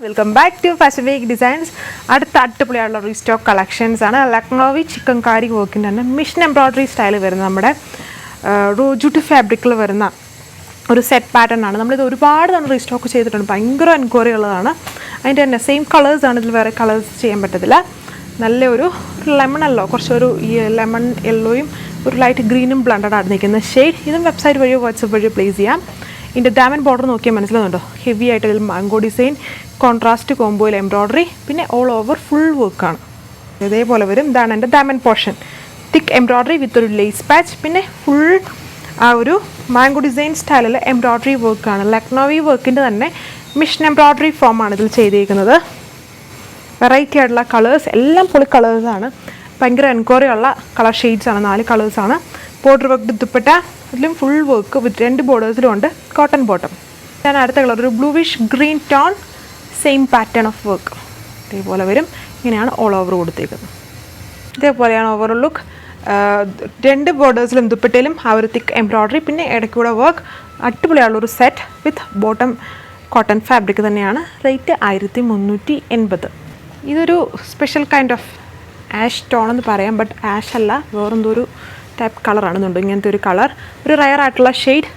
Welcome back to fashion week designs. അടുത്ത അടിപൊളിയായിട്ടുള്ള restock collections ആണ്. ലക്നോവി ചിക്കൻകാരി വർക്കിൻ്റെ തന്നെ മിഷൻ എംബ്രോയ്ഡറി സ്റ്റൈൽ വരുന്ന നമ്മുടെ ജൂട്ട് ഫാബ്രിക്കിൽ വരുന്ന ഒരു സെറ്റ് പാറ്റേൺ ആണ്. നമ്മളിത് ഒരുപാട് തവണ റീസ്റ്റോക്ക് ചെയ്തിട്ടുണ്ട്. ഭയങ്കര എൻക്വയറി ഉള്ളതാണ്. അതിൻ്റെ തന്നെ സെയിം കളേഴ്സാണ്. ഇതിൽ വേറെ കളേഴ്സ് ചെയ്യാൻ പറ്റത്തില്ല. നല്ലൊരു ലെമൺ യെല്ലോ, കുറച്ചൊരു ലെമൺ യെല്ലോയും ഒരു ലൈറ്റ് ഗ്രീനും ബ്ലണ്ടഡ് ആണ് നിൽക്കുന്ന ഷെയ്ഡ്. ഇതും വെബ്സൈറ്റ് വഴിയോ വാട്സപ്പ് വഴിയോ പ്ലേസ് ചെയ്യാം. ഇതിൻ്റെ ഡയമണ്ട് ബോർഡർ നോക്കിയാൽ മനസ്സിലാവുന്നുണ്ടോ? ഹെവി ആയിട്ട് ഇതിൽ മാംഗോ ഡിസൈൻ, കോൺട്രാസ്റ്റ് കോംബോയിൽ എംബ്രോയ്ഡറി, പിന്നെ ഓൾ ഓവർ ഫുൾ വർക്കാണ്. ഇതേപോലെ വരും. ഇതാണ് എൻ്റെ ഡയമണ്ട് പോർഷൻ. തിക്ക് എംബ്രോയ്ഡറി വിത്ത് ഒരു ലേസ് പാച്ച്, പിന്നെ ഫുൾ ആ ഒരു മാംഗോ ഡിസൈൻ സ്റ്റൈലിൽ എംബ്രോയ്ഡറി വർക്കാണ്. ലക്നോവി വർക്കിൻ്റെ തന്നെ മിഷൻ എംബ്രോയ്ഡറി ഫോമാണ് ഇതിൽ ചെയ്തിരിക്കുന്നത്. വെറൈറ്റി ആയിട്ടുള്ള കളേഴ്സ്, എല്ലാം പൊളി കളേഴ്സാണ്. ഭയങ്കര എൻക്വയറി ഉള്ള കളർ ഷെയ്ഡ്സാണ്. 4 കളേഴ്സാണ്. ബോർഡർ വർക്ക് ദുപ്പട്ട, ഇതിലും ഫുൾ വർക്ക് വിത്ത് 2 ബോർഡേഴ്സിലും ഉണ്ട്. Cotton bottom. ഞാൻ അടുത്ത കളർ ഒരു bluish green tone, same pattern of work. ഇതേപോലെ വരും. ഇങ്ങനെയാണ് ഓൾ ഓവർ കൊടുത്തേക്കുന്നത്. ഇതേപോലെയാണ് ഓവറോൾ ലുക്ക്. 2 ബോർഡേഴ്സിലും ദുപ്പട്ടയിലും ആ ഒരു തിക്ക് എംബ്രോയ്ഡറി, പിന്നെ ഇടയ്ക്കൂടെ വർക്ക്. അടിപൊളിയായുള്ളൊരു set with bottom cotton fabric തന്നെയാണ്. റേറ്റ് 1380. ഇതൊരു special kind of ash tone എന്ന് പറയാം. ബട്ട് ആഷ് അല്ല, വേറെന്തോ ഒരു ടൈപ്പ് കളറാണെന്നുണ്ട്. ഇങ്ങനത്തെ ഒരു കളർ, ഒരു റയർ ആയിട്ടുള്ള ഷെയ്ഡ്.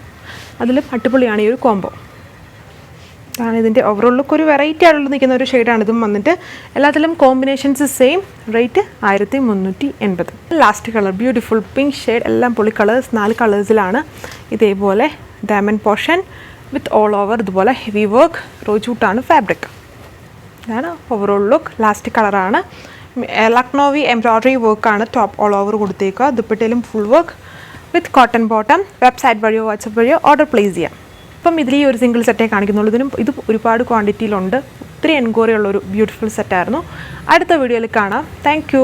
അതിലും അടിപൊളിയാണ് ഈ ഒരു കോംബോ. ഇതാണ് ഇതിൻ്റെ ഓവറോൾ ലുക്ക്. ഒരു വെറൈറ്റി ആയിട്ടുള്ള നിൽക്കുന്ന ഒരു ഷെയ്ഡാണ് ഇതും വന്നിട്ട്. എല്ലാത്തിലും combinations same. Rate 1380. Last colour beautiful pink shade. എല്ലാം പൊളി കളേഴ്സ്. 4 കളേഴ്സിലാണ്. ഇതേപോലെ diamond portion with all over ഇതുപോലെ ഹെവി വർക്ക്. റോജൂട്ടാണ് ഫാബ്രിക്. ഇതാണ് ഓവറോൾ ലുക്ക്. ലാസ്റ്റ് കളറാണ്. ലക്നോവി എംബ്രോയ്ഡറി വർക്കാണ് ടോപ്പ് ഓൾ ഓവർ കൊടുത്തേക്കുക. ദുപ്പട്ടയിലും full work with cotton bottom. Website വഴിയോ വാട്സപ്പ് വഴിയോ ഓർഡർ പ്ലേസ് ചെയ്യാം. ഇപ്പം ഇതിൽ ഈ ഒരു സിംഗിൾ സെറ്റേ കാണിക്കുന്നുള്ളൂ. ഇത് ഒരുപാട് ക്വാണ്ടിറ്റിയിലുണ്ട്. ഒത്തിരി എൻക്വയറി ഉള്ളൊരു ബ്യൂട്ടിഫുൾ സെറ്റായിരുന്നു. അടുത്ത വീഡിയോയിൽ കാണാം. Thank you.